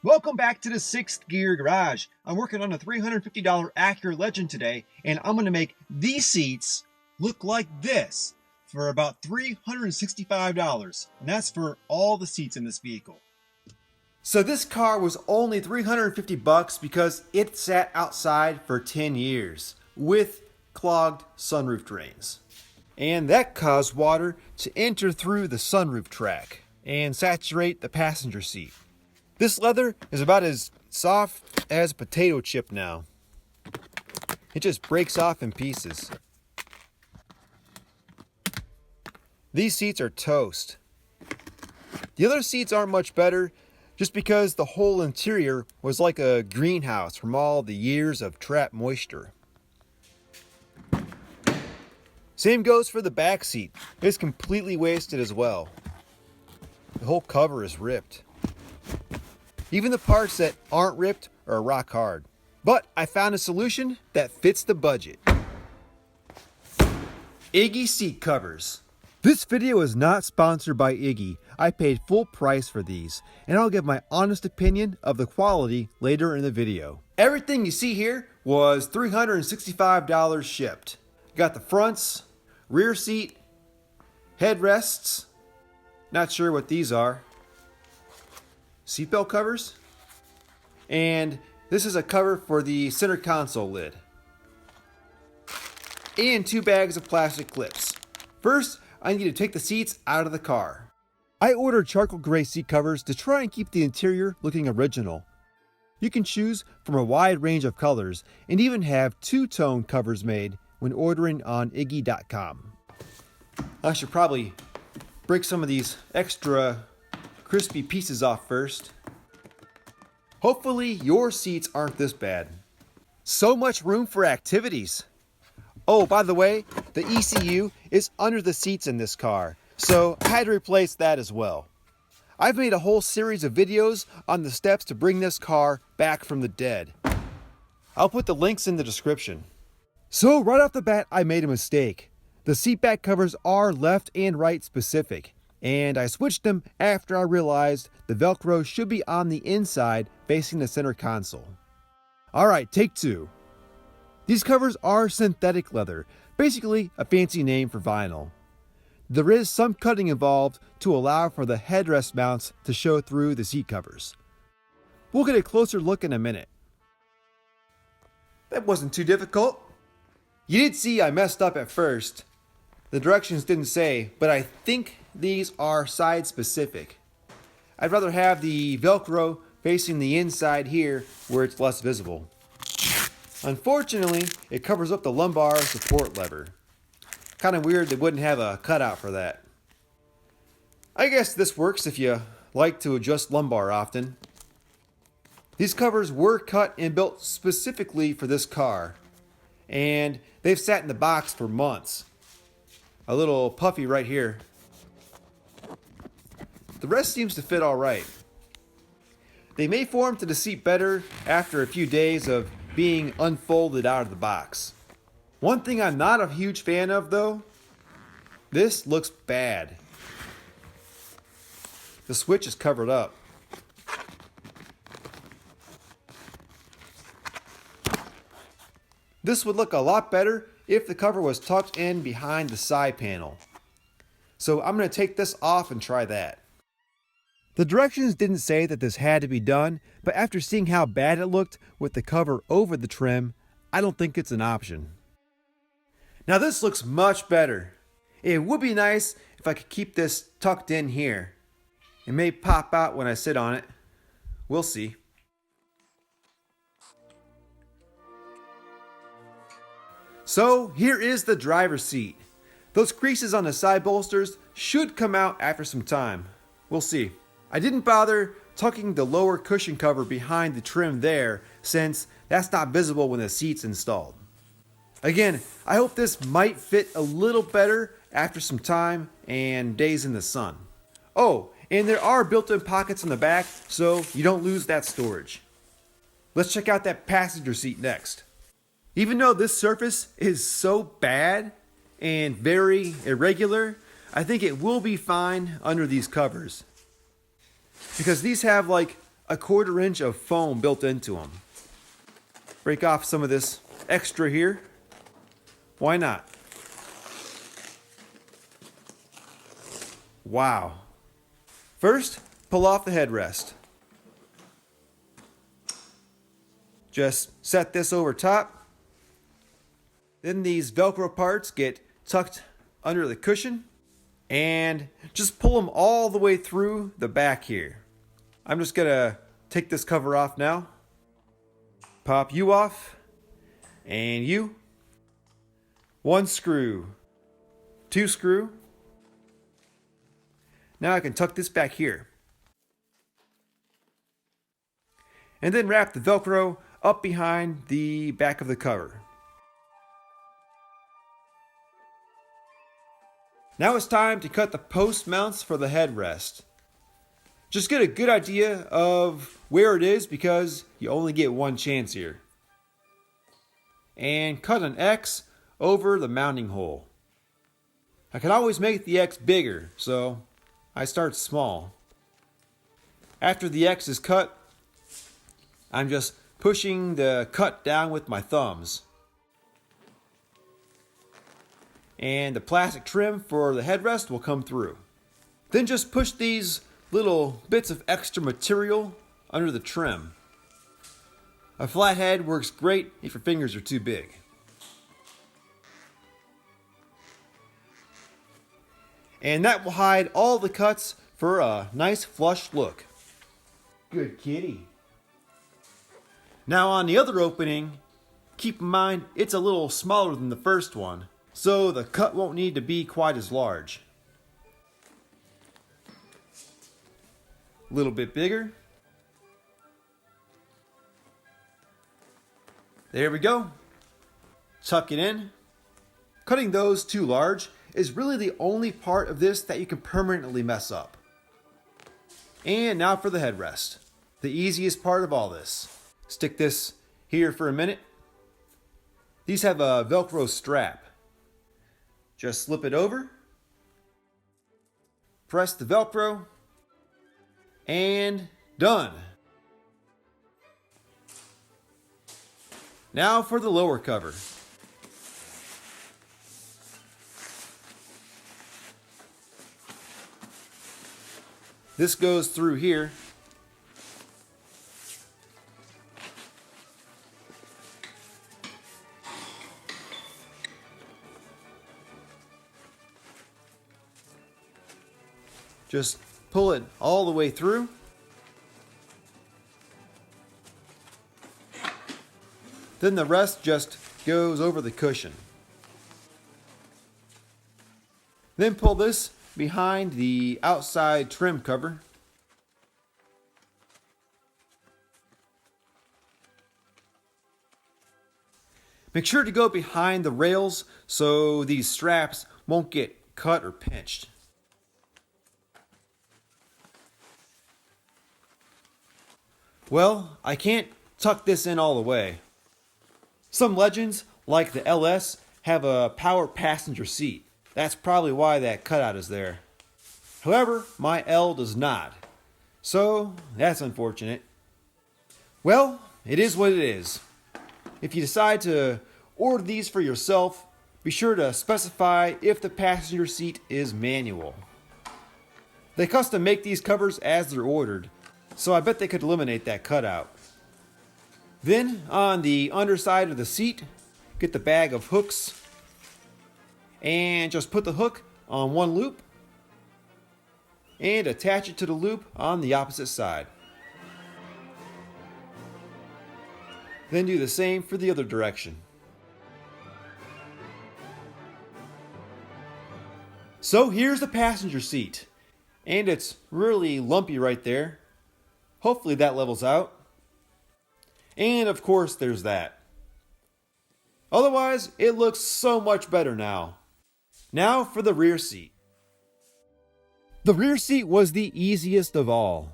Welcome back to the 6th Gear Garage. I'm working on a $350 Acura Legend today, and I'm going to make these seats look like this for about $365, and that's for all the seats in this vehicle. So this car was only $350 because it sat outside for 10 years with clogged sunroof drains. And that caused water to enter through the sunroof track and saturate the passenger seat. This leather is about as soft as a potato chip now. It just breaks off in pieces. These seats are toast. The other seats aren't much better just because the whole interior was like a greenhouse from all the years of trapped moisture. Same goes for the back seat. It's completely wasted as well. The whole cover is ripped. Even the parts that aren't ripped are rock hard. But I found a solution that fits the budget. IGGEE seat covers. This video is not sponsored by IGGEE. I paid full price for these, and I'll give my honest opinion of the quality later in the video. Everything you see here was $365 shipped. You got the fronts, rear seat, headrests. Not sure what these are. Seatbelt covers, and this is a cover for the center console lid, and 2 bags of plastic clips. First, I need to take the seats out of the car. I ordered charcoal gray seat covers to try and keep the interior looking original. You can choose from a wide range of colors and even have 2-tone covers made when ordering on IGGEE.com. I should probably break some of these extra crispy pieces off first. Hopefully your seats aren't this bad. So much room for activities. Oh, by the way, the ECU is under the seats in this car, so I had to replace that as well. I've made a whole series of videos on the steps to bring this car back from the dead. I'll put the links in the description. So right off the bat, I made a mistake. The seat back covers are left and right specific, and I switched them after I realized the Velcro should be on the inside facing the center console. Alright, take 2. These covers are synthetic leather, basically a fancy name for vinyl. There is some cutting involved to allow for the headrest mounts to show through the seat covers. We'll get a closer look in a minute. That wasn't too difficult. You did see I messed up at first. The directions didn't say, but I think these are side specific. I'd rather have the Velcro facing the inside here where it's less visible. Unfortunately, it covers up the lumbar support lever. Kind of weird they wouldn't have a cutout for that. I guess this works if you like to adjust lumbar often. These covers were cut and built specifically for this car, and they've sat in the box for months. A little puffy right here. The rest seems to fit all right. They may form to the seat better after a few days of being unfolded out of the box. One thing I'm not a huge fan of though, this looks bad. The switch is covered up. This would look a lot better if the cover was tucked in behind the side panel. So I'm going to take this off and try that. The directions didn't say that this had to be done, but after seeing how bad it looked with the cover over the trim, I don't think it's an option. Now this looks much better. It would be nice if I could keep this tucked in here. It may pop out when I sit on it. We'll see. So here is the driver's seat. Those creases on the side bolsters should come out after some time. We'll see. I didn't bother tucking the lower cushion cover behind the trim there since that's not visible when the seat's installed. Again, I hope this might fit a little better after some time and days in the sun. Oh, and there are built-in pockets in the back so you don't lose that storage. Let's check out that passenger seat next. Even though this surface is so bad and very irregular, I think it will be fine under these covers. Because these have like a 1/4 inch of foam built into them. Break off some of this extra here. Why not? Wow. First, pull off the headrest. Just set this over top. Then these Velcro parts get tucked under the cushion and just pull them all the way through the back here. I'm just gonna take this cover off now. Pop you off and you. 1 screw, 2 screw. Now I can tuck this back here. And then wrap the Velcro up behind the back of the cover. Now it's time to cut the post mounts for the headrest. Just get a good idea of where it is because you only get one chance here. And cut an X over the mounting hole. I can always make the X bigger, so I start small. After the X is cut, I'm just pushing the cut down with my thumbs. And the plastic trim for the headrest will come through. Then just push these little bits of extra material under the trim. A flat head works great if your fingers are too big. And that will hide all the cuts for a nice flush look. Good kitty. Now on the other opening, keep in mind it's a little smaller than the first one, so the cut won't need to be quite as large. A little bit bigger. There we go. Tuck it in. Cutting those too large is really the only part of this that you can permanently mess up. And now for the headrest. The easiest part of all this. Stick this here for a minute. These have a Velcro strap. Just slip it over. Press the Velcro. And done. Now for the lower cover. This goes through here. Just pull it all the way through. Then the rest just goes over the cushion. Then pull this behind the outside trim cover. Make sure to go behind the rails so these straps won't get cut or pinched. Well, I can't tuck this in all the way. Some Legends, like the LS, have a power passenger seat. That's probably why that cutout is there. However, my L does not. So, that's unfortunate. Well, it is what it is. If you decide to order these for yourself, be sure to specify if the passenger seat is manual. They custom make these covers as they're ordered, so I bet they could eliminate that cutout. Then, on the underside of the seat, get the bag of hooks and just put the hook on one loop and attach it to the loop on the opposite side. Then do the same for the other direction. So here's the passenger seat, and it's really lumpy right there. Hopefully that levels out. And of course there's that. Otherwise, it looks so much better now. Now for the rear seat. The rear seat was the easiest of all.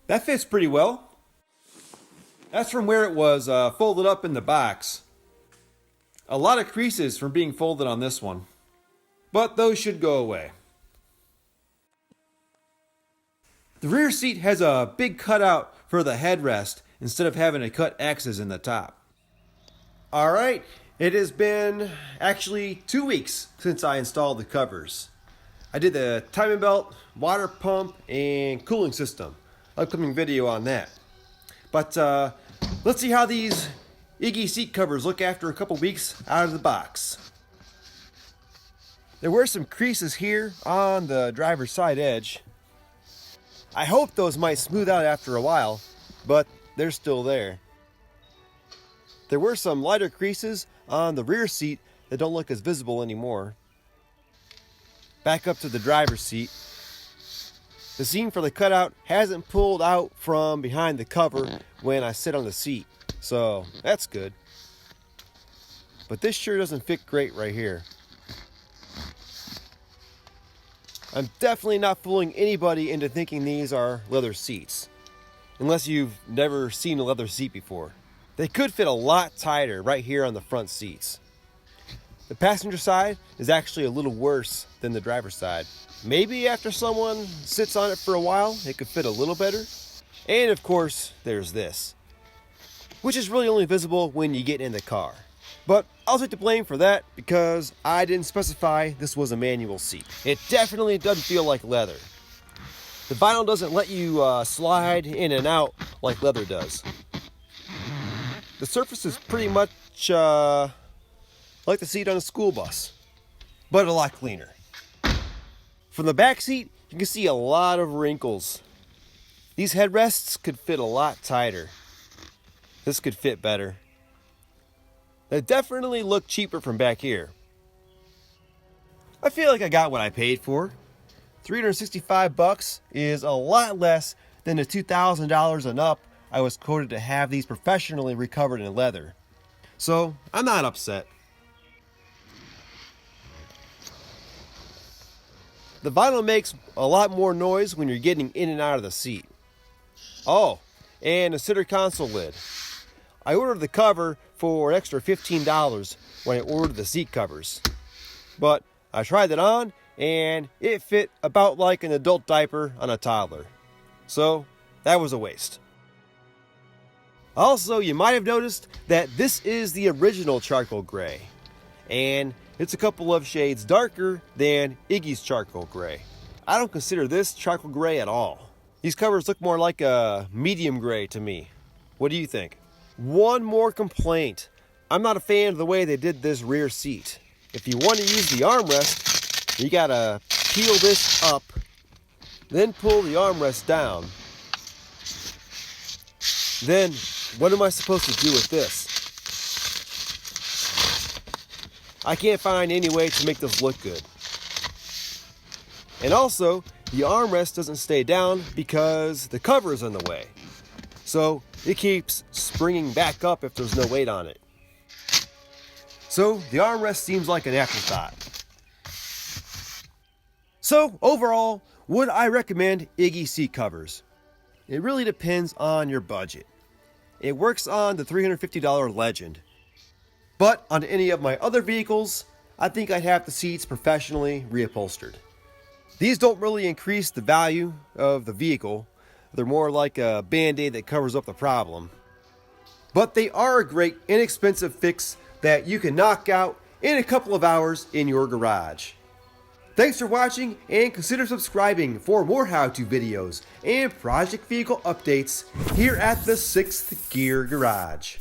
That fits pretty well. That's from where it was folded up in the box. A lot of creases from being folded on this one, but those should go away. The rear seat has a big cutout for the headrest instead of having to cut X's in the top. Alright, it has been actually 2 weeks since I installed the covers. I did the timing belt, water pump, and cooling system. Upcoming video on that. But let's see how these IGGEE seat covers look after a couple weeks out of the box. There were some creases here on the driver's side edge. I hope those might smooth out after a while, but they're still there. There were some lighter creases on the rear seat that don't look as visible anymore. Back up to the driver's seat. The seam for the cutout hasn't pulled out from behind the cover when I sit on the seat, so that's good. But this sure doesn't fit great right here. I'm definitely not fooling anybody into thinking these are leather seats, unless you've never seen a leather seat before. They could fit a lot tighter right here on the front seats. The passenger side is actually a little worse than the driver's side. Maybe after someone sits on it for a while, it could fit a little better. And of course, there's this, which is really only visible when you get in the car. But I'll take the blame for that because I didn't specify this was a manual seat. It definitely doesn't feel like leather. The vinyl doesn't let you slide in and out like leather does. The surface is pretty much like the seat on a school bus, but a lot cleaner. From the back seat, you can see a lot of wrinkles. These headrests could fit a lot tighter. This could fit better. They definitely look cheaper from back here. I feel like I got what I paid for. $365 is a lot less than the $2,000 and up I was quoted to have these professionally recovered in leather. So I'm not upset. The vinyl makes a lot more noise when you're getting in and out of the seat. Oh, and a center console lid. I ordered the cover for an extra $15 when I ordered the seat covers. But I tried it on and it fit about like an adult diaper on a toddler. So that was a waste. Also, you might have noticed that this is the original charcoal gray. And it's a couple of shades darker than IGGEE's charcoal gray. I don't consider this charcoal gray at all. These covers look more like a medium gray to me. What do you think? One more complaint. I'm not a fan of the way they did this rear seat. If you want to use the armrest, you gotta peel this up, then pull the armrest down. Then, what am I supposed to do with this? I can't find any way to make this look good. And also, the armrest doesn't stay down because the cover is in the way. So it keeps springing back up if there's no weight on it. So the armrest seems like an afterthought. So overall, would I recommend IGGEE seat covers? It really depends on your budget. It works on the $350 Legend. But on any of my other vehicles, I think I'd have the seats professionally reupholstered. These don't really increase the value of the vehicle. They're more like a band-aid that covers up the problem. But they are a great, inexpensive fix that you can knock out in a couple of hours in your garage. Thanks for watching, and consider subscribing for more how-to videos and project vehicle updates here at the 6th Gear Garage.